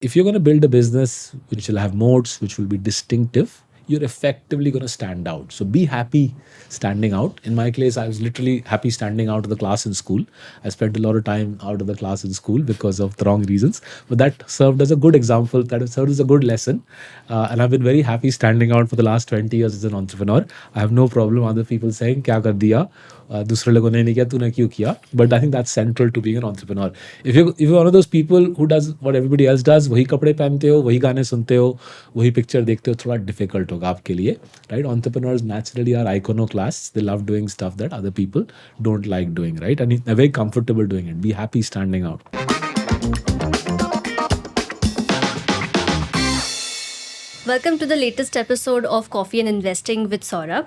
If you're going to build a business which will have moats, which will be distinctive, you're effectively going to stand out. So be happy standing out. In my case, I was literally happy standing out of the class in school. I spent a lot of time out of the class in school because of the wrong reasons, but that served as a good example. That served as a good lesson, and I've been very happy standing out for the last 20 years as an entrepreneur. I have no problem other people saying क्या कर दिया, दूसरे लोगों ने नहीं किया तूने क्यों किया. But I think that's central to being an entrepreneur. If you're one of those people who does what everybody else does, वही कपड़े पहनते हो, वही गाने सुनते हो, वही पिक्चर देखते हो, थोड़ा डिफिकल्ट होगा आपके लिए, right? Entrepreneurs naturally are iconoclasts. They love doing stuff that other people don't like doing, right? And they're very comfortable doing it. Be happy standing out. Welcome to the latest episode of Coffee and Investing with Saurabh.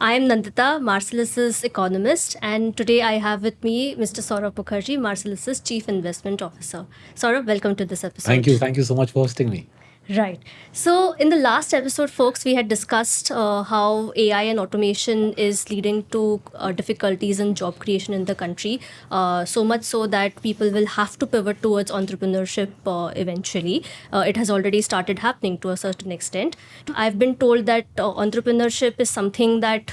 I am Nandota, Marcellus' economist, and today I have with me Mr. Saurabh Mukherjee, Marcellus' Chief Investment Officer. Saurabh, welcome to this episode. Thank you. Thank you so much for hosting me. Right. So, in the last episode, folks, we had discussed how AI and automation is leading to difficulties in job creation in the country. So much so that people will have to pivot towards entrepreneurship eventually. It has already started happening to a certain extent. I've been told that entrepreneurship is something that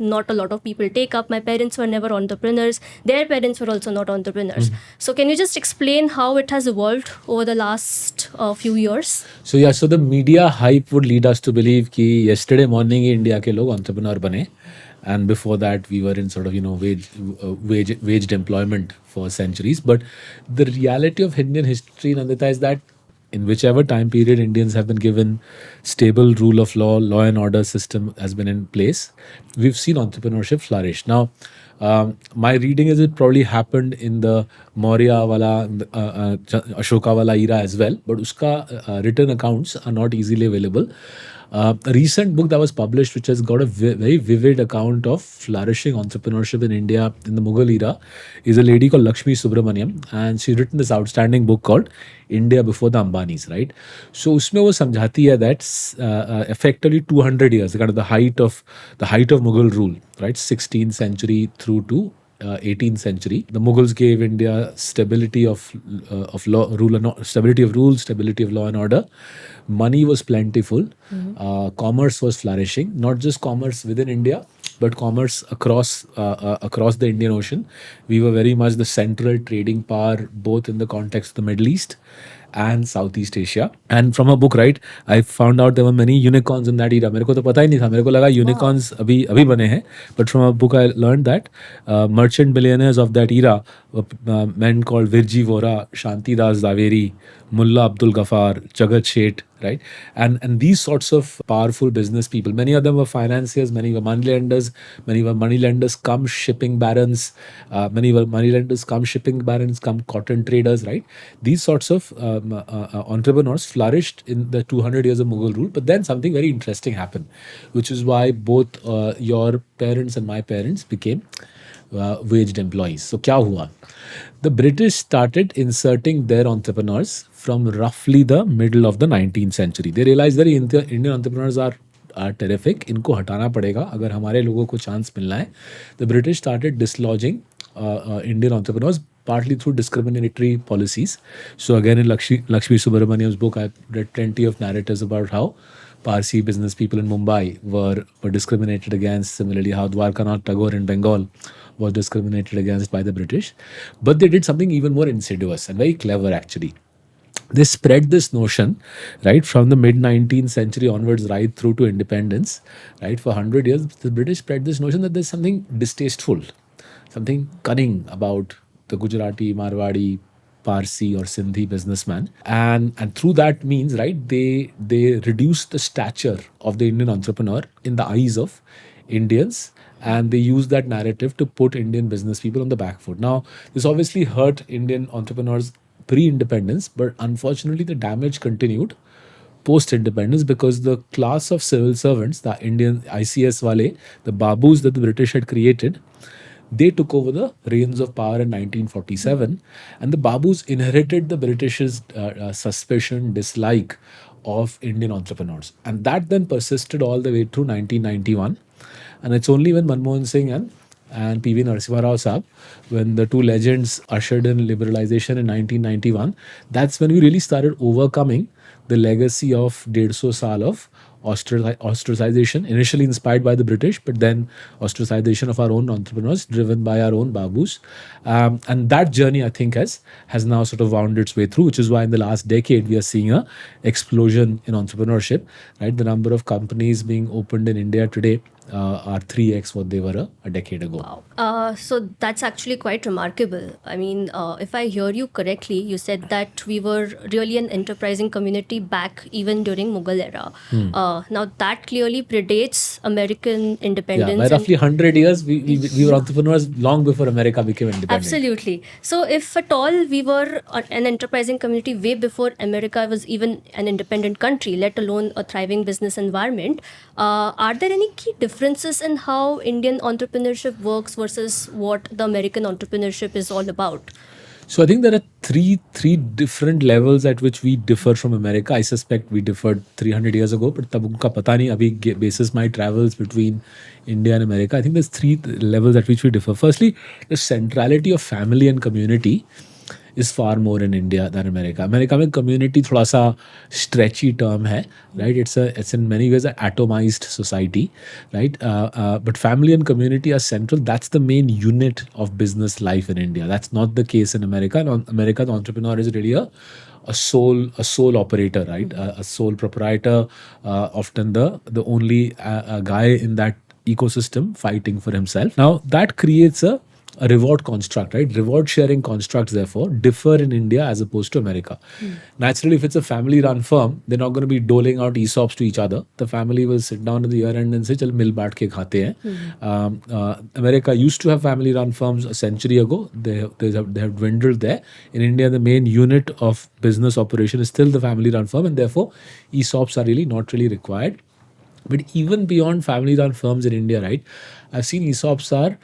not a lot of people take up. My parents were never entrepreneurs. Their parents were also not entrepreneurs. So, can you just explain how it has evolved over the last few years? So the media hype would lead us to believe कि yesterday morning ही India के लोग entrepreneur बने, and before that we were in sort of waged employment for centuries. But the reality of Indian history, Nandita, is that in whichever time period Indians have been given stable rule of law and order system has been in place, we've seen entrepreneurship flourish. Now, my reading is it probably happened in the Maurya wala, Ashoka wala era as well, but uska written accounts are not easily available. A recent book that was published, which has got a very vivid account of flourishing entrepreneurship in India in the Mughal era, is a lady called Lakshmi Subramaniam, and she's written this outstanding book called India Before the Ambanis, right? So उसमें वो समझाती है that effectively 200 years, kind of the height of Mughal rule, right? 16th century through to 18th century. The Mughals gave India stability of law, stability of rules, stability of law and order. Money was plentiful. Commerce was flourishing. Not just commerce within India, but commerce across the Indian Ocean. We were very much the central trading power, both in the context of the Middle East and Southeast Asia. And from a book, right, I found out there were many unicorns in that era. मेरे को तो पता ही नहीं था. मेरे को लगा unicorns अभी बने हैं. But from a book, I learned that merchant billionaires of that era were men called Virji Vora, Shanti Das Zaveri, Mullah Abdul Ghaffar, Jagat Sheth, right? And these sorts of powerful business people, many of them were financiers, many were money lenders come shipping barons, come cotton traders, right? These sorts of entrepreneurs flourished in the 200 years of Mughal rule. But then something very interesting happened, which is why both your parents and my parents became waged employees. So क्या हुआ? The British started inserting their entrepreneurs from roughly the middle of the 19th century. They realized that Indian entrepreneurs are terrific. इनको हटाना पड़ेगा अगर हमारे लोगों को chance मिलना है. The British started dislodging Indian entrepreneurs partly through discriminatory policies. So again, in Lakshmi Subramaniam's book, I've read plenty of narratives about how Parsi business people in Mumbai were discriminated against. Similarly, how Dwarkanath Tagore in Bengal was discriminated against by the British. But they did something even more insidious and very clever, actually. They spread this notion, right, from the mid 19th century onwards, right through to independence, right, for 100 years. The British spread this notion that there's something distasteful, something cunning about the Gujarati, Marwadi, Parsi or Sindhi businessman, and through that means, right, they reduce the stature of the Indian entrepreneur in the eyes of Indians, and they use that narrative to put Indian business people on the back foot. Now, this obviously hurt Indian entrepreneurs pre-independence, but unfortunately, the damage continued post-independence because the class of civil servants, the Indian ICS wale, the babus that the British had created, they took over the reins of power in 1947, and the babus inherited the British's suspicion, dislike of Indian entrepreneurs, and that then persisted all the way through 1991. And it's only when Manmohan Singh and and PV Narasimha Rao Saab, when the two legends ushered in liberalization in 1991, that's when we really started overcoming the legacy of 150 saal of ostracization, initially inspired by the British, but then ostracization of our own entrepreneurs, driven by our own babus. And that journey, I think, has now sort of wound its way through, which is why in the last decade we are seeing a explosion in entrepreneurship. Right, the number of companies being opened in India today are 3x what they were a decade ago. Wow. So that's actually quite remarkable. I mean, if I hear you correctly, you said that we were really an enterprising community back even during Mughal era. Now that clearly predates American Yeah, by independence. roughly 100 years, we were entrepreneurs long before America became independent. Absolutely. So, if at all we were an enterprising community way before America was even an independent country, let alone a thriving business environment, are there any key differences in how Indian entrepreneurship works versus what the American entrepreneurship is all about? So I think there are three different levels at which we differ from America. I suspect we differed 300 years ago, but तब उनका पता नहीं अभी basis my travels between India and America. I think there's three levels at which we differ. Firstly, the centrality of family and community is far more in India than America. America में community थोड़ा सा stretchy term है, right? It's in many ways an atomized society, right? But family and community are central. That's the main unit of business life in India. That's not the case in America. In America, the entrepreneur is really a sole operator, right? A sole proprietor, often the only guy in that ecosystem fighting for himself. Now that creates a reward construct, right? Reward sharing constructs, therefore, differ in India as opposed to America. Naturally, if it's a family run firm, they're not going to be doling out ESOPs to each other. The family will sit down at the year end and say, Chal mil baat ke khate hain. America used to have family run firms a century ago. They have dwindled there. In India, the main unit of business operation is still the family run firm, and therefore, ESOPs are really not really required. But even beyond family-run firms in India, right? I've seen ESOPs are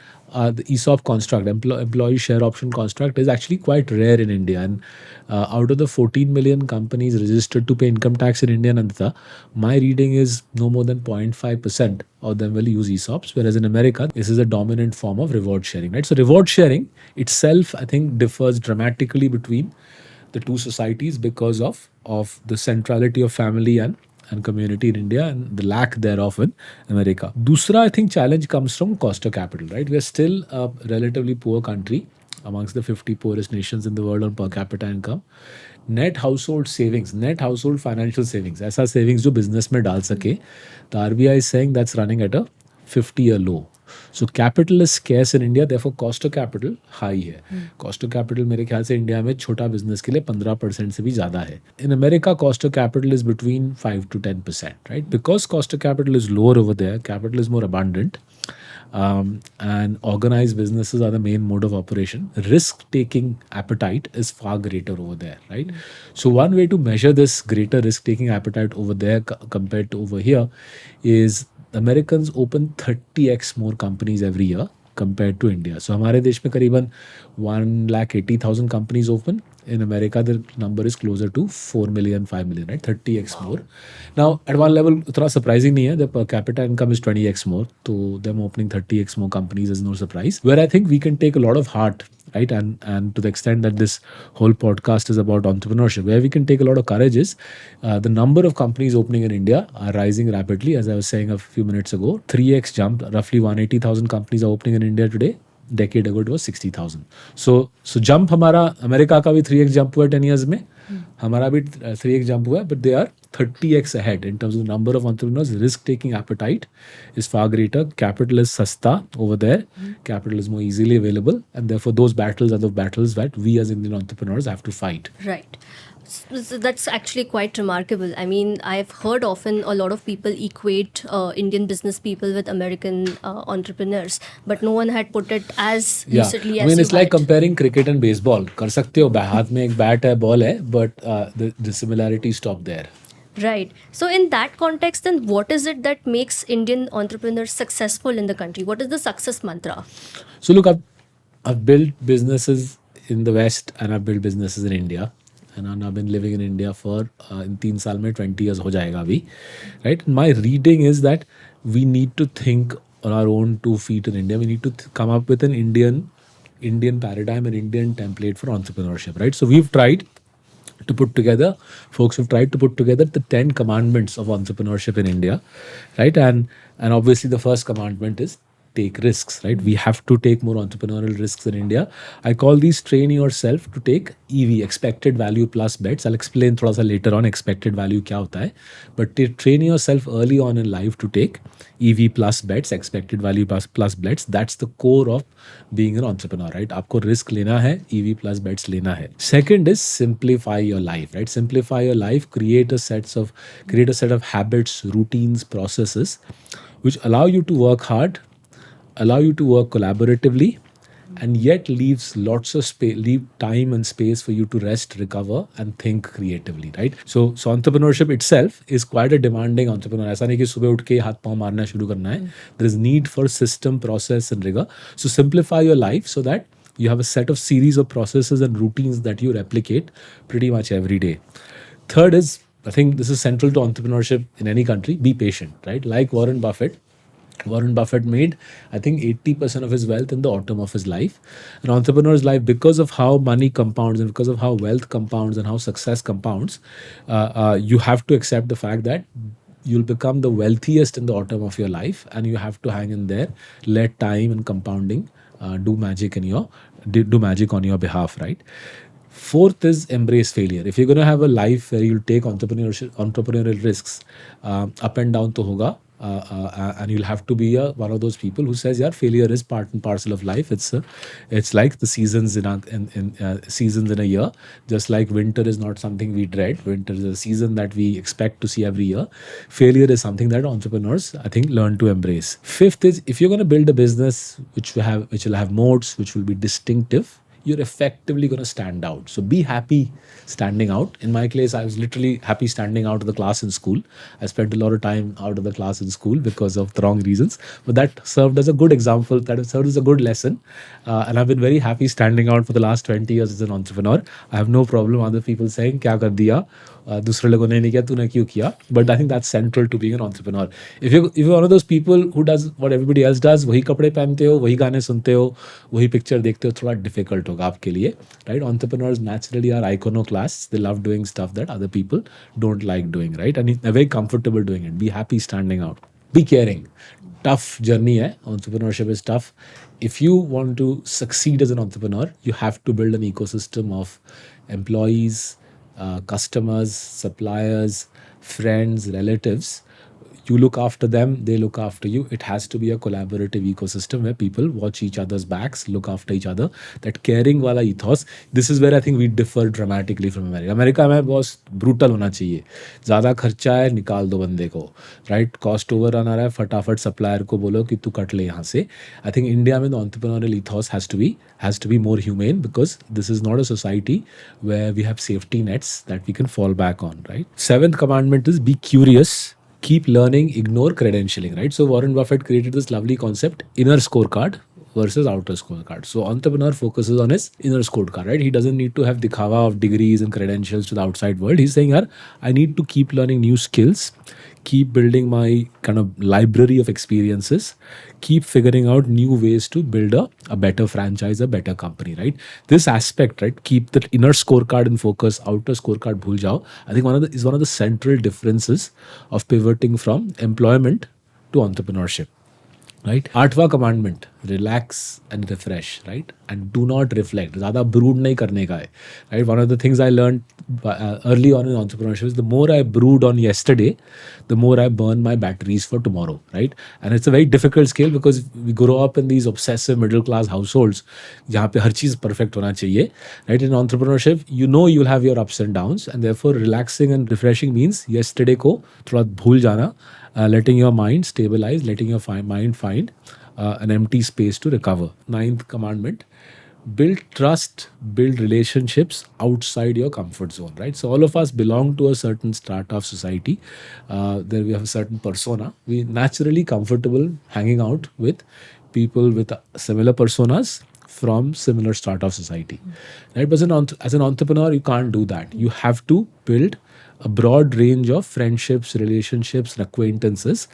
the ESOP construct, employee share option construct, is actually quite rare in India. And out of the 14 million companies registered to pay income tax in India, Nandita, my reading is no more than 0.5% of them will use ESOPs. Whereas in America, this is a dominant form of reward sharing, right? So reward sharing itself, I think, differs dramatically between the two societies because of the centrality of family and community in India and the lack thereof in America. Dusra, I think, challenge comes from cost of capital, right? We are still a relatively poor country amongst the 50 poorest nations in the world on per capita income. Net household savings, net household financial savings, ऐसा savings जो business में डाल सके, the RBI is saying that's running at a 50-year low. So capital is scarce in India, therefore cost of capital high है. Cost of capital मेरे ख्याल से India में छोटा बिजनेस के लिए 15% से भी ज़्यादा है. In America, cost of capital is between 5 to 10%, right? Because cost of capital is lower over there, capital is more abundant, and organized businesses are the main mode of operation. Risk-taking appetite is far greater over there, right? So one way to measure this greater risk-taking appetite over there compared to over here is Americans open 30x more companies every year compared to India. So हमारे देश में करीबन 1,80,000 companies open. In America, the number is closer to 4 million, 5 million, right? 30x more. Now, at one level, उतना surprising नहीं है. The per capita income is 20x more. So them opening 30x more companies is no surprise. Where I think we can take a lot of heart, right? And to the extent that this whole podcast is about entrepreneurship, where we can take a lot of courage is the number of companies opening in India are rising rapidly. As I was saying a few minutes ago, 3x jump. Roughly 180,000 companies are opening in India today. Decade ago it was 60,000. So jump हमारा America का भी 3x jump हुआ 10 years में, हमारा भी 3x jump हुआ, but they are 30x ahead in terms of the number of entrepreneurs. Risk taking appetite is far greater. Capital is sasta over there. Capital is more easily available, and therefore those battles are the battles that we as Indian entrepreneurs have to fight. Right. So that's actually quite remarkable. I mean, I've heard often a lot of people equate Indian business people with American entrepreneurs, but no one had put it as Yeah, lucidly I as mean you it's like had. comparing cricket and baseball. कर सकते हो, हाथ में एक bat है, ball है, but the similarities stop there. Right. So, in that context, then what is it that makes Indian entrepreneurs successful in the country? What is the success mantra? So look, I've built businesses in the West and I've built businesses in India. And I've been living in India for in 3 साल में 20 years हो जाएगा अभी, right? My reading is that we need to think on our own 2 feet in India. We need to come up with an Indian paradigm and Indian template for entrepreneurship, right? So we've tried to put together, folks have tried to put together the 10 commandments of entrepreneurship in India, right? And obviously the first commandment is take risks, right? We have to take more entrepreneurial risks in India. I call these train yourself to take EV, expected value plus bets. I'll explain thoda sa later on expected value kya hota hai. But train yourself early on in life to take EV plus bets, expected value plus bets. That's the core of being an entrepreneur, right? आपको risk लेना है, EV plus bets लेना है. Second is simplify your life, right? Simplify your life, create a set of habits, routines, processes which allow you to work hard, allow you to work collaboratively, and yet leaves lots of space, leave time and space for you to rest, recover, and think creatively, right? So entrepreneurship itself is quite a demanding entrepreneur. ऐसा नहीं कि सुबह उठ के हाथ पाँव मारना शुरू करना है. There is need for system, process, and rigor. So simplify your life so that you have a set of series of processes and routines that you replicate pretty much every day. Third is, I think this is central to entrepreneurship in any country, be patient, right? Like Warren Buffett made, I think, 80% of his wealth in the autumn of his life. An entrepreneur's life, because of how money compounds and because of how wealth compounds and how success compounds, you have to accept the fact that you'll become the wealthiest in the autumn of your life, and you have to hang in there, let time and compounding do magic on your behalf, right? Fourth is embrace failure. If you're going to have a life where you'll take entrepreneurial risks, up and down to hoga, and you'll have to be one of those people who says, "Yeah, failure is part and parcel of life." It's like the seasons seasons in a year. Just like winter is not something we dread. Winter is a season that we expect to see every year. Failure is something that entrepreneurs, I think, learn to embrace. Fifth is, if you're going to build a business which will have modes, which will be distinctive, you're effectively going to stand out. So be happy standing out. In my case, I was literally happy standing out of the class in school. I spent a lot of time out of the class in school because of the wrong reasons. But that served as a good example, that served as a good lesson. And I've been very happy standing out for the last 20 years as an entrepreneur. I have no problem other people saying, "Kya kar diya? दूसरे लोगों ने नहीं किया, तूने क्यों किया?" But I think that's central to being an entrepreneur. If you're one of those people who does what everybody else does, वही कपड़े पहनते हो, वही गाने सुनते हो, वही पिक्चर देखते हो, थोड़ा डिफिकल्ट होगा आपके लिए, right? Entrepreneurs naturally are iconoclasts. They love doing stuff that other people don't like doing, right? And they're very comfortable doing it. Be happy standing out. Be caring. Tough journey hai. Entrepreneurship is tough. If you want to succeed as an entrepreneur, you have to build an ecosystem of employees, customers, suppliers, friends, relatives. You look after them, they look after you. It has to be a collaborative ecosystem where people watch each other's backs, look after each other. That caring wala ethos, this is where I think we differ dramatically from America. America में बहुत brutal होना चाहिए. ज़्यादा खर्चा है, निकाल दो बंदे को, right? Cost overrun आ रहा है, फटाफट supplier को बोलो कि तू कट ले यहाँ से. I think India में the entrepreneurial ethos has to be more humane, because this is not a society where we have safety nets that we can fall back on, right? Seventh commandment is be curious. Keep learning, ignore credentialing, right? So Warren Buffett created this lovely concept, inner scorecard versus outer scorecard. So entrepreneur focuses on his inner scorecard, right? He doesn't need to have dikhawa of degrees and credentials to the outside world. He's saying, "Yaar, I need to keep learning new skills, keep building my kind of library of experiences, keep figuring out new ways to build a better franchise, a better company," right? This aspect, right? Keep the inner scorecard in focus, outer scorecard bhul jao. I think is one of the central differences of pivoting from employment to entrepreneurship. Right? आठवां commandment, relax and refresh, right? And do not reflect. ज़्यादा brood नहीं करने का है, right? One of the things I learned early on in entrepreneurship is the more I brood on yesterday, the more I burn my batteries for tomorrow, right? And it's a very difficult skill, because we grow up in these obsessive middle class households जहाँ पे हर चीज़ perfect होना चाहिए, right? In entrepreneurship, you know you'll have your ups and downs, and therefore relaxing and refreshing means yesterday को थोड़ा भूल जाना, letting your mind stabilize, letting your mind find an empty space to recover. Ninth commandment, build trust, build relationships outside your comfort zone, right? So all of us belong to a certain strata of society. There we have a certain persona. We naturally comfortable hanging out with people with similar personas, from similar startup society, right? But as an entrepreneur, you can't do that. You have to build a broad range of friendships, relationships, and acquaintances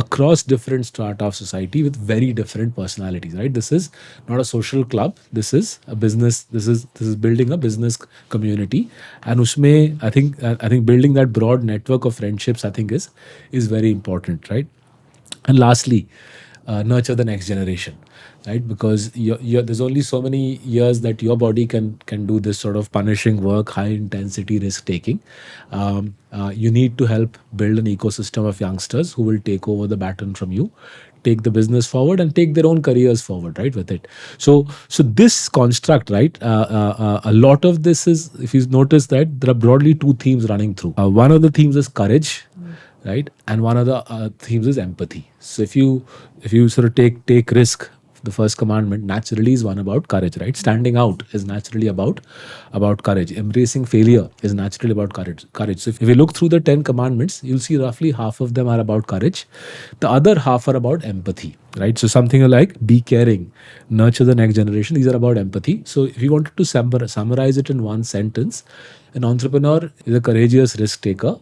across different strata of society with very different personalities. Right? This is not a social club. This is a business. This is building a business community, and usme I think building that broad network of friendships I think is very important. Right? And lastly, nurture the next generation, right? Because there's only so many years that your body can do this sort of punishing work, high intensity risk taking. You need to help build an ecosystem of youngsters who will take over the baton from you, take the business forward, and take their own careers forward, right? With it. So this construct, right? A lot of this is, if you notice that there are broadly two themes running through. One of the themes is courage, right? And one of the themes is empathy. So if you sort of take risk, the first commandment naturally is one about courage, right? Standing out is naturally about courage. Embracing failure is naturally about courage. So if you look through the 10 commandments, you'll see roughly half of them are about courage. The other half are about empathy, right? So something like be caring, nurture the next generation. These are about empathy. So if you wanted to summarize it in one sentence, an entrepreneur is a courageous risk taker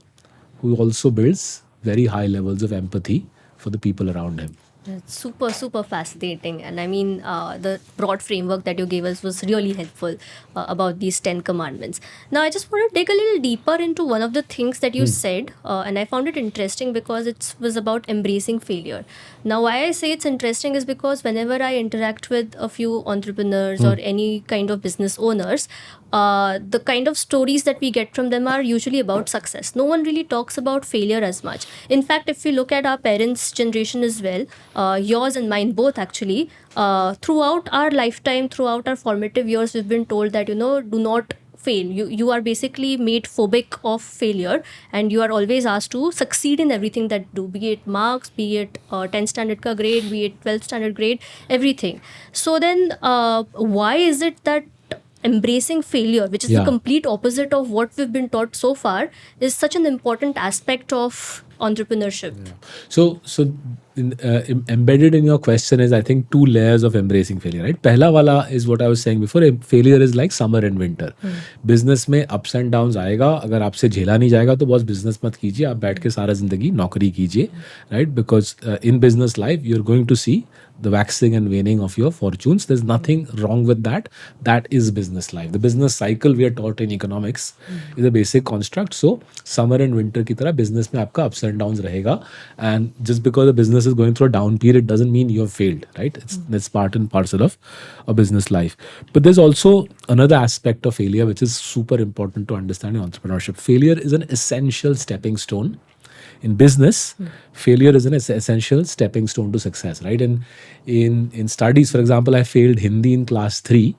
who also builds very high levels of empathy for the people around him. That's super, super fascinating. And I mean, the broad framework that you gave us was really helpful about these 10 commandments. Now, I just want to dig a little deeper into one of the things that you said. And I found it interesting because it was about embracing failure. Now, why I say it's interesting is because whenever I interact with a few entrepreneurs or any kind of business owners, the kind of stories that we get from them are usually about success. No one really talks about failure as much. In fact, if we look at our parents' generation as well, yours and mine both actually, throughout our lifetime, throughout our formative years, we've been told that, do not fail. You are basically made phobic of failure, and you are always asked to succeed in everything that do, be it marks, be it 10 standard ka grade, be it 12 standard grade, everything. So then why is it that embracing failure, which is the Yeah. complete opposite of what we've been taught so far, is such an important aspect of entrepreneurship? So embedded in your question is, I think, two layers of embracing failure, right? Pehla wala is what I was saying before. Failure is like summer and winter. Business में ups and downs आएगा. अगर आपसे झेला नहीं जाएगा तो बस business मत कीजिए. आप बैठ के सारा जिंदगी नौकरी कीजिए, right? Because in business life you're going to see the waxing and waning of your fortunes. There's nothing wrong with that. That is business life. The business cycle we are taught in economics is a basic construct. So summer and winter की तरह business में आपका ups and downs रहेगा. And just because the business is going through a down period doesn't mean you have failed, right? That's part and parcel of a business life. But there's also another aspect of failure which is super important to understand in entrepreneurship. Failure is an essential stepping stone. In business, failure is an essential stepping stone to success, right? And in studies, for example, I failed Hindi in class 3.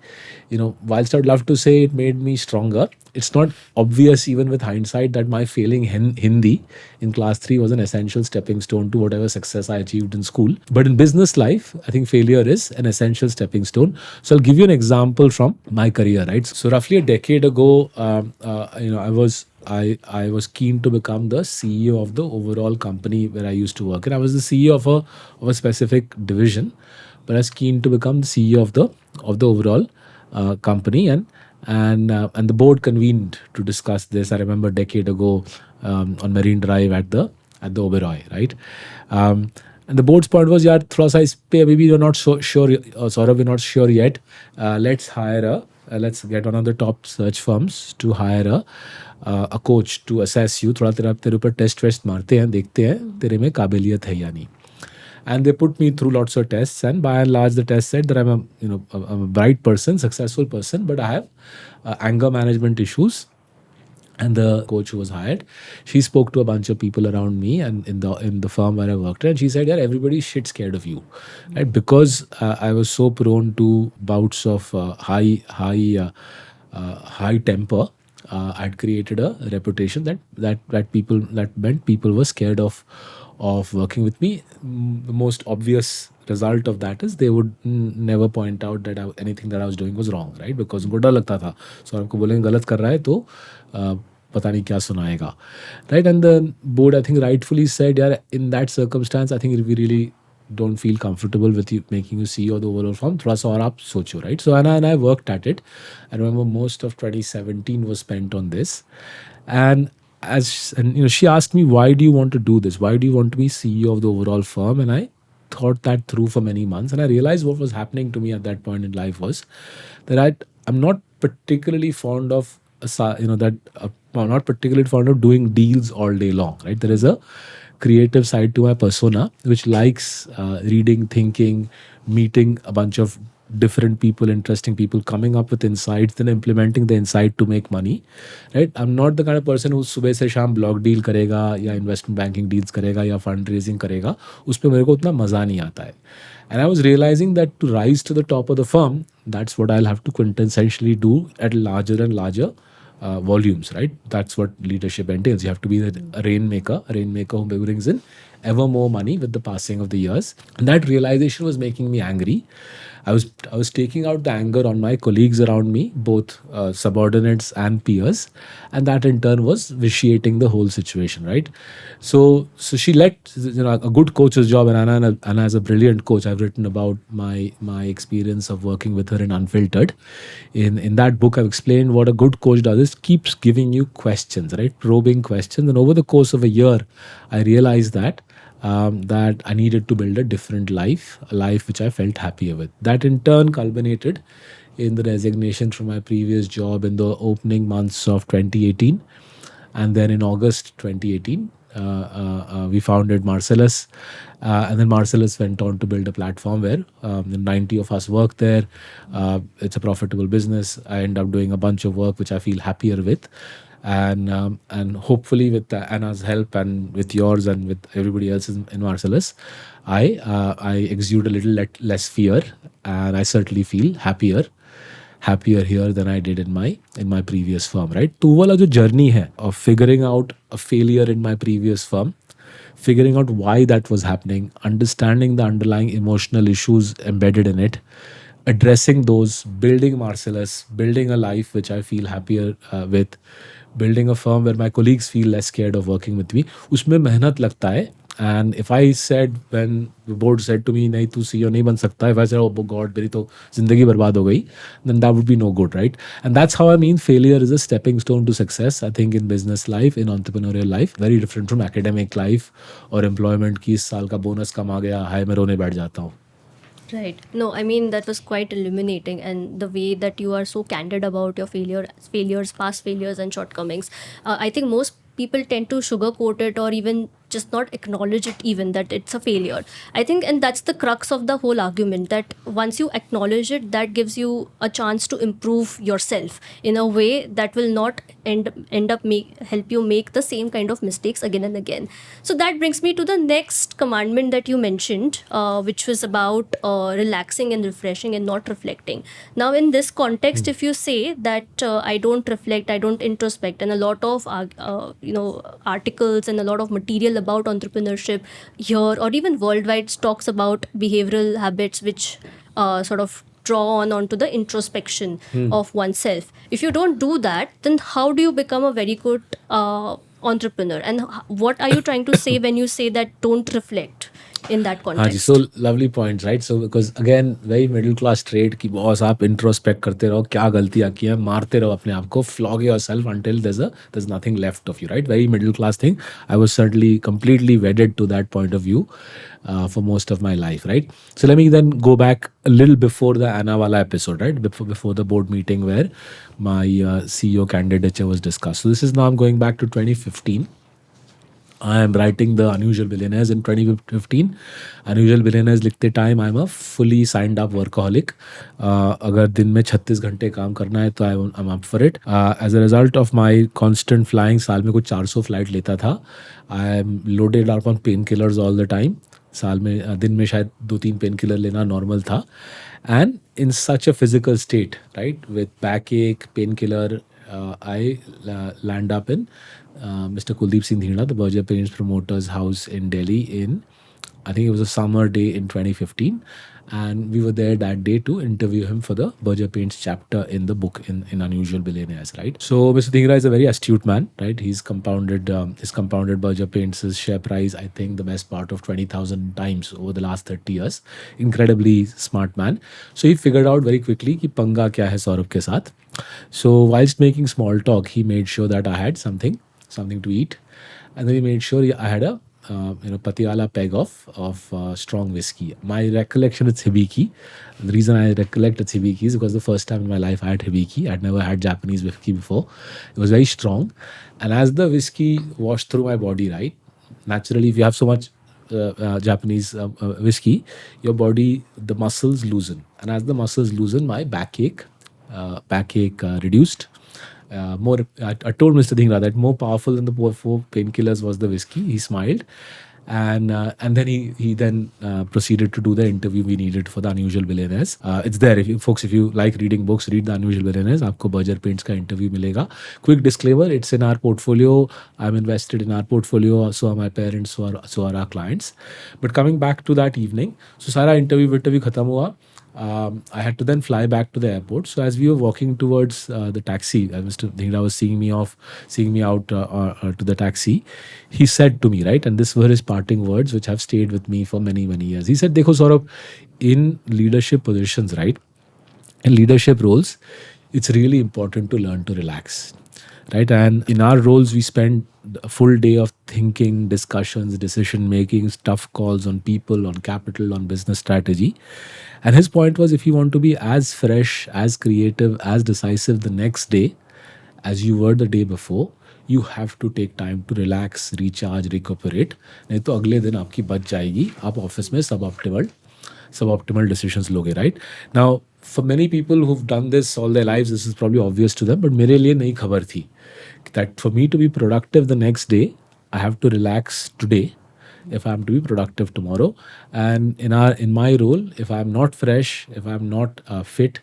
Whilst I'd love to say it made me stronger, it's not obvious even with hindsight that my failing Hindi in class 3 was an essential stepping stone to whatever success I achieved in school. But in business life, I think failure is an essential stepping stone. So I'll give you an example from my career, right? So roughly a decade ago, I was keen to become the CEO of the overall company where I used to work, and I was the CEO of a specific division, but I was keen to become the CEO of the overall company, and the board convened to discuss this. I remember a decade ago on Marine Drive at the Oberoi, right? And the board's point was, यार थोड़ा सा इस पे अभी भी we're not so sure, Saurabh, we're not sure yet. Let's get one of the top search firms to hire a coach to assess you. थोड़ा तेरे ऊपर टेस्ट वेस्ट मारते हैं, देखते हैं तेरे में काबिलियत है या नहीं. And they put me through lots of tests, and by and large the test said that I'm a bright person, successful person, but I have anger management issues. And the coach who was hired, she spoke to a bunch of people around me and in the firm where I worked at, and she said, "Yeah, everybody's shit scared of you, right? Because I was so prone to bouts of high temper. I'd created a reputation that meant people were scared of working with me. The most obvious result of that is they would never point out that anything that I was doing was wrong, right? Because उनको डर लगता था, so आपको बोलेंगे गलत कर रहा है तो पता नहीं क्या सुनाएगा, right? And the board, I think, rightfully said, yeah, in that circumstance, I think we really don't feel comfortable with you making you CEO of the overall firm, थोड़ा सा और आप सोचो, right? So Anna and I worked at it. I remember most of 2017 was spent on this, and she asked me, why do you want to do this? Why do you want to be CEO of the overall firm? And I thought that through for many months, and I realized what was happening to me at that point in life was that I'm not particularly fond of I'm not particularly fond of doing deals all day long, right? There is a creative side to my persona which likes reading, thinking, meeting a bunch of different people, interesting people, coming up with insights, then implementing the insight to make money, right? I'm not the kind of person who सुबह से शाम block deal करेगा या investment banking deals करेगा या fund raising करेगा, उस पर मेरे को उतना मज़ा नहीं आता है. And I was realizing that to rise to the top of the firm, that's what I'll have to quintessentially do at larger and larger volumes, right? That's what leadership entails. You have to be a rainmaker who brings in ever more money with the passing of the years. And that realization was making me angry. I was taking out the anger on my colleagues around me, both subordinates and peers, and that in turn was vitiating the whole situation, right? So she let a good coach's job, and Anna is a brilliant coach. I've written about my experience of working with her in Unfiltered. In that book, I've explained what a good coach does is keeps giving you questions, right? Probing questions, and over the course of a year, I realized that I needed to build a different life, a life which I felt happier with. That in turn culminated in the resignation from my previous job in the opening months of 2018. And then in August 2018, we founded Marcellus. And then Marcellus went on to build a platform where 90 of us work there. It's a profitable business. I end up doing a bunch of work which I feel happier with. And hopefully with Anna's help and with yours and with everybody else in Marcellus, I exude a little less fear, and I certainly feel happier here than I did in my previous firm, right? तो वो वाला जो journey है of figuring out a failure in my previous firm, figuring out why that was happening, understanding the underlying emotional issues embedded in it, addressing those, building Marcellus, building a life which I feel happier with, building a firm where my colleagues feel less scared of working with me. उसमें मेहनत लगता है. And if I said, when the board said to me, नहीं तू CEO नहीं बन सकता, if I said, oh God, मेरी तो जिंदगी बर्बाद हो गई, then that would be no good, right? And that's how I mean failure is a stepping stone to success. I think in business life, in entrepreneurial life, very different from academic life or employment की इस साल का bonus कम आ गया, हाय मैं रोने बैठ जाता हूँ. Right. No, I mean that was quite illuminating, and the way that you are so candid about your failures, past failures, and shortcomings. I think most people tend to sugarcoat it or even just not acknowledge it, even that it's a failure. I think, and that's the crux of the whole argument, that once you acknowledge it, that gives you a chance to improve yourself in a way that will not end up help you make the same kind of mistakes again and again. So that brings me to the next commandment that you mentioned, which was about relaxing and refreshing and not reflecting. Now, in this context, if you say that I don't reflect, I don't introspect, and a lot of articles and a lot of material about entrepreneurship here or even worldwide talks about behavioral habits which sort of draw onto the introspection of oneself. If you don't do that, then how do you become a very good entrepreneur? And what are you trying to say when you say that don't reflect in that context? So lovely points, right? So because again, very middle class trait कि boss आप introspect करते रहो, क्या गलतियाँ की हैं, मारते रहो अपने आप को, flog yourself until there's nothing left of you, right? Very middle class thing. I was certainly completely wedded to that point of view for most of my life, right? So let me then go back a little before the Anna wala episode, right? Before the board meeting where my CEO candidature was discussed. So this is now I'm going back to 2015. I am writing the Unusual Billionaires in 2015. Unusual Billionaires लिखते time I'm a fully signed up workaholic. अगर दिन में 36 घंटे काम करना है तो I'm up for it. As a result of my constant flying, साल में कुछ 400 फ्लाइट लेता था. I am loaded up on painkillers all the time. साल में दिन में शायद 2-3 painkiller लेना normal था. And in such a physical state, right, with backache, painkiller, I land up in Mr. Kuldeep Singh Dhina, the Berger Paints promoter's house in Delhi I think it was a summer day in 2015. and we were there that day to interview him for the Berger Paints chapter in the book in Unusual Billionaires, right? So Mr. Dhingra is a very astute man, right? He's compounded Berger Paints' share price, I think, the best part of 20,000 times over the last 30 years. Incredibly smart man. So he figured out very quickly कि पंगा क्या है सौरभ के साथ. So whilst making small talk, he made sure that I had something to eat, and then he made sure I had a Patiala peg of strong whiskey. My recollection is Hibiki. The reason I recollect it's Hibiki is because the first time in my life I had Hibiki. I'd never had Japanese whiskey before. It was very strong, and as the whiskey washed through my body, right, naturally, if you have so much Japanese whiskey, your body, the muscles loosen, and as the muscles loosen, my backache reduced. I told Mr. Dhingra that more powerful than the four painkillers was the whiskey. He smiled, and then he then proceeded to do the interview we needed for the Unusual Billionaires. It's there, if you like reading books, read the Unusual Billionaires. आपको Berger Paints का interview मिलेगा. Quick disclaimer: it's in our portfolio. I'm invested in our portfolio. So are my parents. So are our clients. But coming back to that evening, so सारा interview खत्म हुआ. I had to then fly back to the airport. So as we were walking towards the taxi, Mr. Dhingra was seeing me out to the taxi. He said to me, right, and this were his parting words, which have stayed with me for many, many years. He said, "Dekho, Saurabh, in leadership positions, right, in leadership roles, it's really important to learn to relax, right? And in our roles, we spend a full day of thinking, discussions, decision making, tough calls on people, on capital, on business strategy." And his point was, if you want to be as fresh, as creative, as decisive the next day as you were the day before, you have to take time to relax, recharge, recuperate. नहीं तो अगले दिन आपकी बच जाएगी, आप office में suboptimal decisions लोगे, right? Now, for many people who've done this all their lives, this is probably obvious to them, but मेरे लिए नई खबर थी that for me to be productive the next day, I have to relax today if I'm to be productive tomorrow. And in my role, if I'm not fresh, if I'm not fit,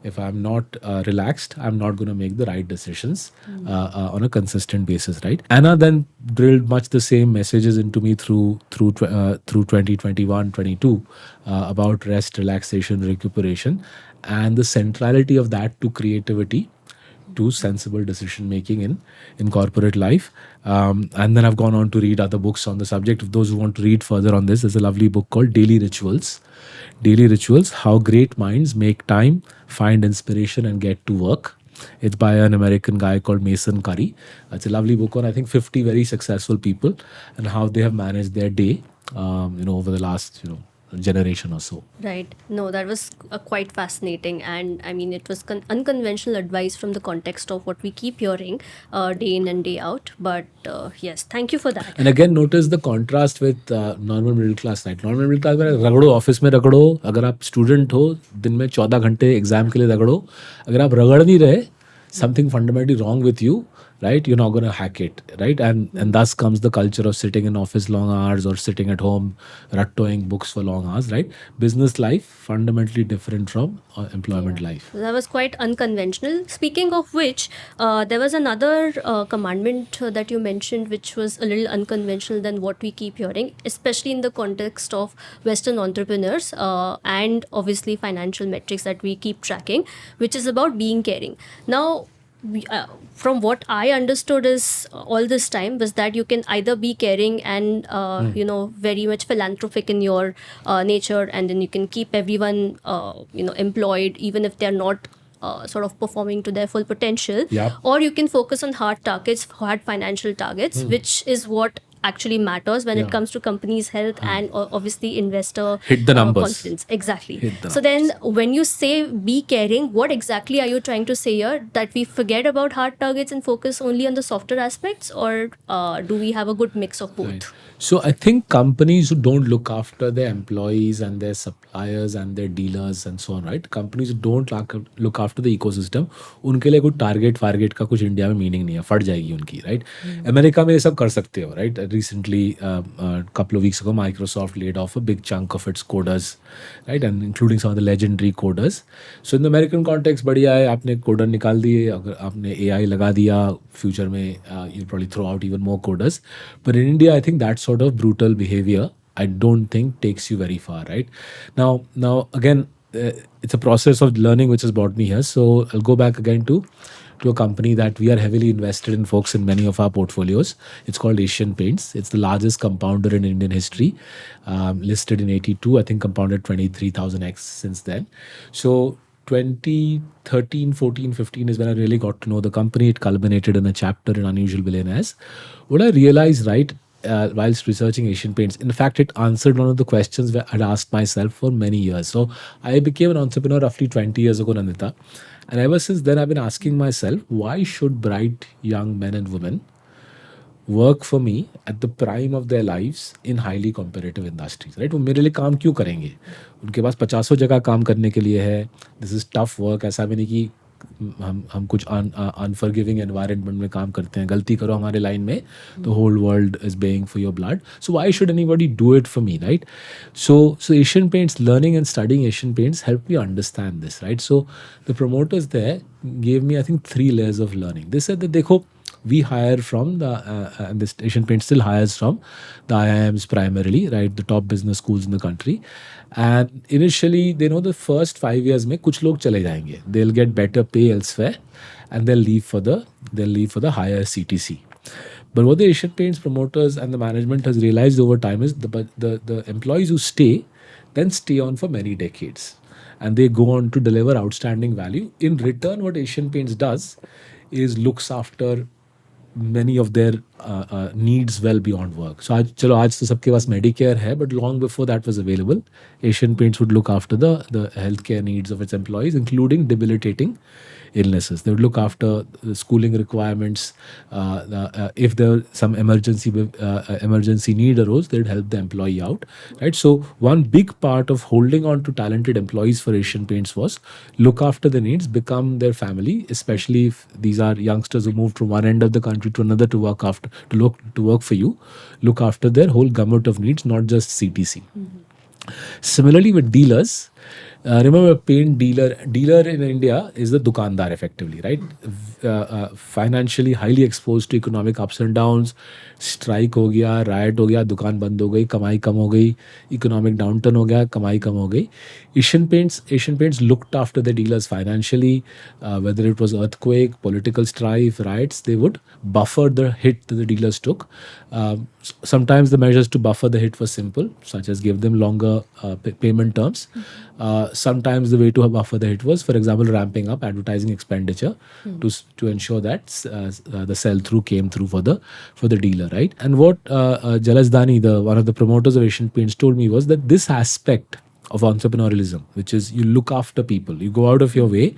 if I'm not relaxed, I'm not going to make the right decisions on a consistent basis, right? Anna then drilled much the same messages into me through 2021, 22 about rest, relaxation, recuperation, and the centrality of that to creativity, to sensible decision making in corporate life. And then I've gone on to read other books on the subject. If those who want to read further on this, there's a lovely book called Daily Rituals. Daily Rituals: How Great Minds Make Time, Find Inspiration, and Get to Work. It's by an American guy called Mason Curry. It's a lovely book on, I think, 50 very successful people and how they have managed their day, over the last, generation or so. Right. No, that was quite fascinating. And I mean, it was unconventional advice from the context of what we keep hearing day in and day out. But yes, thank you for that. And again, notice the contrast with normal middle class, right? Normal middle class में रगड़ो, office में रगड़ो. अगर आप student हो, दिन में 14 घंटे exam के लिए रगड़ो. अगर आप रगड़ नहीं रहे, something fundamentally wrong with you, right? You're not going to hack it, right? And thus comes the culture of sitting in office long hours or sitting at home rattoing books for long hours, right? Business life fundamentally different from employment life. That was quite unconventional. Speaking of which, there was another commandment that you mentioned, which was a little unconventional than what we keep hearing, especially in the context of Western entrepreneurs and obviously financial metrics that we keep tracking, which is about being caring. Now, from what I understood is all this time was that you can either be caring and very much philanthropic in your nature, and then you can keep everyone employed even if they're not sort of performing to their full potential. Yeah. Or you can focus on hard targets, hard financial targets, which is what actually matters when it comes to companies' health and obviously investor Hit the numbers. confidence. Exactly. Hit the So then when you say be caring, what exactly are you trying to say here? That we forget about hard targets and focus only on the softer aspects, or do we have a good mix of both? Right. So I think companies who don't look after their employees and their suppliers and their dealers and so on, right? Companies who don't look after the ecosystem, उनके लिए कोई target का कुछ India में meaning नहीं है, फट जाएगी उनकी, राइट? अमेरिका में ये सब कर सकते हो, right? Recently, couple of weeks ago, Microsoft laid off a big chunk of its coders, right? And including some of the legendary coders. So in the American context, बढ़िया है, आपने coder निकाल दिए, अगर आपने AI लगा दिया, future में you'll probably throw out even more coders. But in India, I think that sort of brutal behavior I don't think takes you very far, right? Now again, it's a process of learning which has brought me here. So I'll go back again to a company that we are heavily invested in, folks, in many of our portfolios. It's called Asian Paints. It's the largest compounder in Indian history, listed in 82. I think compounded 23,000x since then. So 2013, 14, 15 is when I really got to know the company. It culminated in a chapter in Unusual Billionaires. What I realized, right, whilst researching Asian Paints, in fact, it answered one of the questions that I'd asked myself for many years. So I became an entrepreneur roughly 20 years ago, Nandita. And ever since then, I've been asking myself, why should bright young men and women work for me at the prime of their lives in highly competitive industries, right? वो मेरे लिए काम क्यों करेंगे? उनके पास पचासों जगह काम करने के लिए है. This is tough work. ऐसा भी नहीं कि हम कुछ अनफॉरगिविंग एनवायरनमेंट में काम करते हैं. गलती करो हमारे लाइन में, the whole world is baying for your blood. So why should anybody do it for me, right? So Asian Paints, learning and studying Asian Paints helped me understand this, right? So the promoters there gave me, I think, 3 layers of learning. They said that देखो, we hire from the and this Asian Paint still hires from the IIMs primarily, right, the top business schools in the country. And initially, they know the first 5 years में कुछ लोग चले जाएंगे. They'll get better pay elsewhere, and they'll leave for the higher CTC. But what the Asian Paints promoters and the management has realized over time is the employees who stay then stay on for many decades, and they go on to deliver outstanding value. In return, what Asian Paints does is looks after many of their needs well beyond work. So आज तो सबके पास Medicare है, but long before that was available, Asian Paints would look after the healthcare needs of its employees, including debilitating illnesses. They would look after the schooling requirements. If there some emergency need arose, they'd help the employee out, right? So one big part of holding on to talented employees for Asian Paints was look after the needs, become their family, especially if these are youngsters who moved from one end of the country to another to work for you. Look after their whole gamut of needs, not just CTC. Similarly, with dealers, remember, paint dealer in India is the dukandar effectively, right? Financially highly exposed to economic ups and downs. Strike हो गया, riot हो गया, दुकान बंद हो गई, कमाई कम हो गई, economic downturn हो गया, कमाई कम हो गई. Asian Paints looked after the dealers financially, whether it was earthquake, political strife, riots. They would buffer the hit that the dealers took. Sometimes the measures to buffer the hit were simple, such as give them longer payment terms. Sometimes the way to buffer the hit was, for example, ramping up advertising expenditure to ensure that the sell-through came through for the dealer, right? And what Jalas Dani, one of the promoters of Asian Paints, told me was that this aspect of entrepreneurialism, which is you look after people, you go out of your way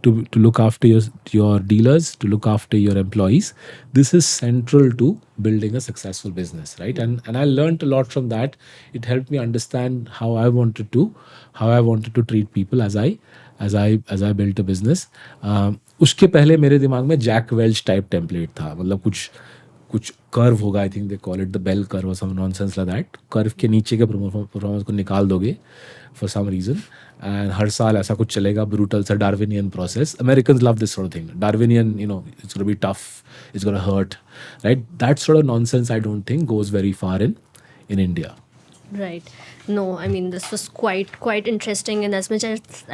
to look after your dealers, to look after your employees. This is central to building a successful business, right? And I learned a lot from that. It helped me understand how I wanted to treat people as I built a business. उसके पहले मेरे दिमाग में Jack Welch type template था, मतलब कुछ curve होगा, I think they call it the bell curve और some nonsense like that. Curve के नीचे के परफॉर्मेंस को निकाल दोगे फॉर सम रीजन, एंड हर साल ऐसा कुछ चलेगा, ब्रूटल सा Darwinian process. Americans love this sort of thing. Darwinian, it's gonna be tough, it's gonna hurt, right? That sort of nonsense I don't think goes very far in India. Right. No, I mean, this was quite interesting, and as much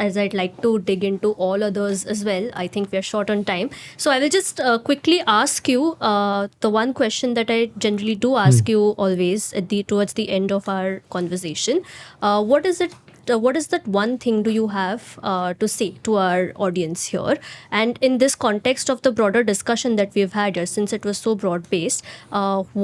as I'd like to dig into all others as well, I think we're short on time. So I will just quickly ask you the one question that I generally do ask you always towards the end of our conversation. What is that one thing do you have to say to our audience here? And in this context of the broader discussion that we've had here, since it was so broad based,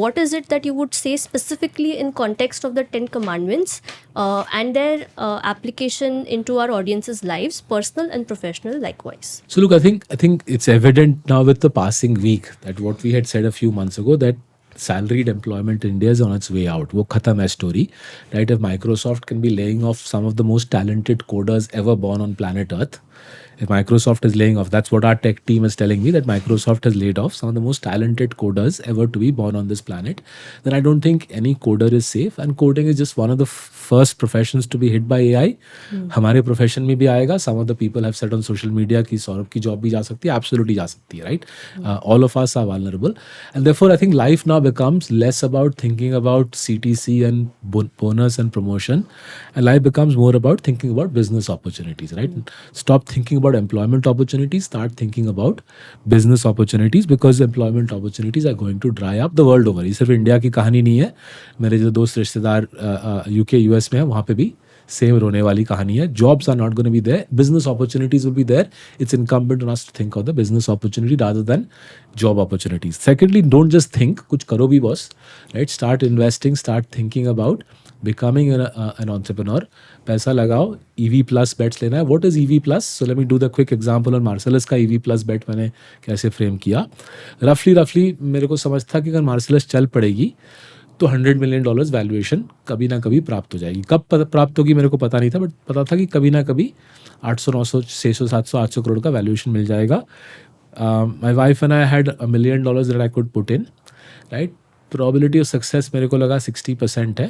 what is it that you would say specifically in context of the 10 commandments and their application into our audience's lives, personal and professional likewise? So look, I think it's evident now with the passing week that what we had said a few months ago, that salaried employment in India is on its way out. वो खत्म है story, right? If Microsoft can be laying off some of the most talented coders ever born on planet Earth, If Microsoft is laying off, that's what our tech team is telling me, that Microsoft has laid off some of the most talented coders ever to be born on this planet, then I don't think any coder is safe. And coding is just one of the first professions to be hit by AI. हमारे profession में भी आएगा. Some of the people have said on social media कि सौरभ की job भी जा सकती है. Absolutely जा सकती है, right? All of us are vulnerable, and therefore I think life now becomes less about thinking about CTC and bonus and promotion, and life becomes more about thinking about business opportunities, right? Stop thinking about employment opportunities, start thinking about business opportunities, because employment opportunities are going to dry up the world over. ये सिर्फ India की कहानी नहीं है. मेरे जो दोस्त रिश्तेदार UK US में हैं, वहाँ पे भी सेम रोने वाली कहानी है. Jobs are not going to be there, business opportunities will be there. It's incumbent on us to think of the business opportunity rather than job opportunities. Secondly, don't just think, कुछ करो भी boss, right? Start investing, start thinking about becoming an entrepreneur. पैसा लगाओ. EV plus bets लेना है. What is EV plus? So let me do the quick example on Marcellus का EV plus bet मैंने कैसे फ्रेम किया. रफली मेरे को समझ था कि अगर मार्सलस चल पड़ेगी तो $100 मिलियन वैल्यूएशन कभी ना कभी प्राप्त हो जाएगी. कब प्राप्त होगी मेरे को पता नहीं था, बट पता था कि कभी ना कभी 800 900 600 700 800 करोड़ का वैल्यूएशन मिल जाएगा. My wife and I had $1 million that I could put in, right. Probability of success मेरे को लगा 60% है.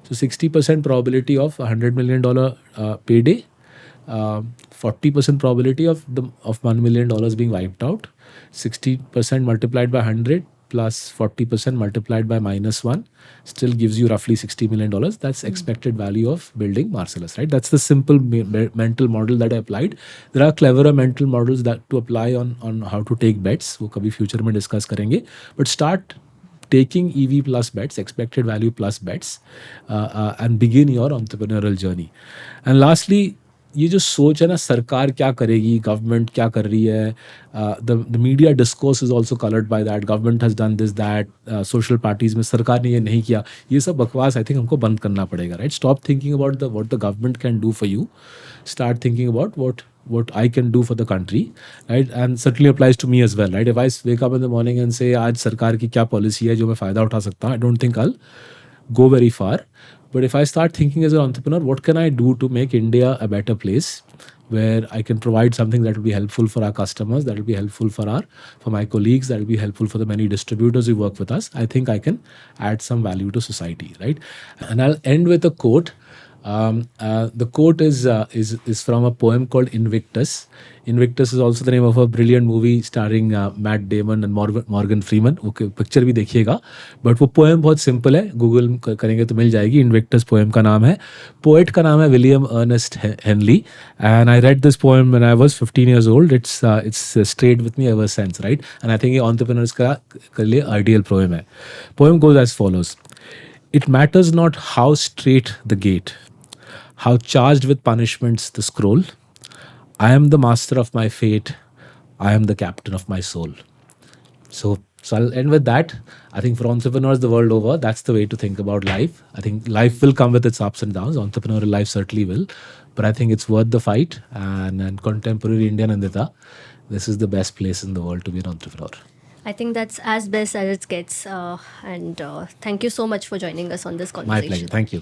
सो 60% प्रोबेबिलिटी ऑफ $100 मिलियन पे day, 40% probability of $1 million being wiped out, 60% multiplied by 100 plus 40% multiplied by -1 still gives you roughly $60 million. That's expected value of building Marcellus, right? That's the simple mental model that I applied. There are cleverer mental models that to apply on how to take bets. वो कभी future में discuss करेंगे. But start taking EV plus bets, expected value plus bets, and begin your entrepreneurial journey. And lastly, ये जो सोच है ना, सरकार क्या करेगी, गवर्नमेंट क्या कर रही है, the media discourse is also coloured by that. Government has done this that, social parties में सरकार ने ये नहीं किया. ये सब बकवास आई थिंक हमको बंद करना पड़ेगा, right. Stop thinking about the what the government can do for you. Start thinking about what I can do for the country, right? And certainly applies to me as well, right? If I wake up in the morning and say आज सरकार की क्या policy है जो मैं फ़ायदा उठा सकता हूँ, I don't think I'll go very far. But if I start thinking as an entrepreneur, what can I do to make India a better place where I can provide something that will be helpful for our customers, that will be helpful for my colleagues, that will be helpful for the many distributors who work with us. I think I can add some value to society, right? And I'll end with a quote. The quote is from a poem called Invictus. Invictus is also the name of a brilliant movie starring Matt Damon and Morgan Freeman. Okay, picture भी देखिएगा. But वो poem बहुत simple है, Google करेंगे तो मिल जाएगी. Invictus poem का नाम है. पोएट का नाम है William Ernest Henley. And I read this poem when I was 15 years old. It's stayed with me ever since, right? And I think ये entrepreneurs का के लिए आइडियल पोएम है. Poem goes as follows. It matters not how straight the gate, how charged with punishments the scroll. I am the master of my fate. I am the captain of my soul. So I'll end with that. I think for entrepreneurs the world over, that's the way to think about life. I think life will come with its ups and downs. Entrepreneurial life certainly will. But I think it's worth the fight. And contemporary Indian Nandota, this is the best place in the world to be an entrepreneur. I think that's as best as it gets. And thank you so much for joining us on this My conversation. pleasure. Thank you.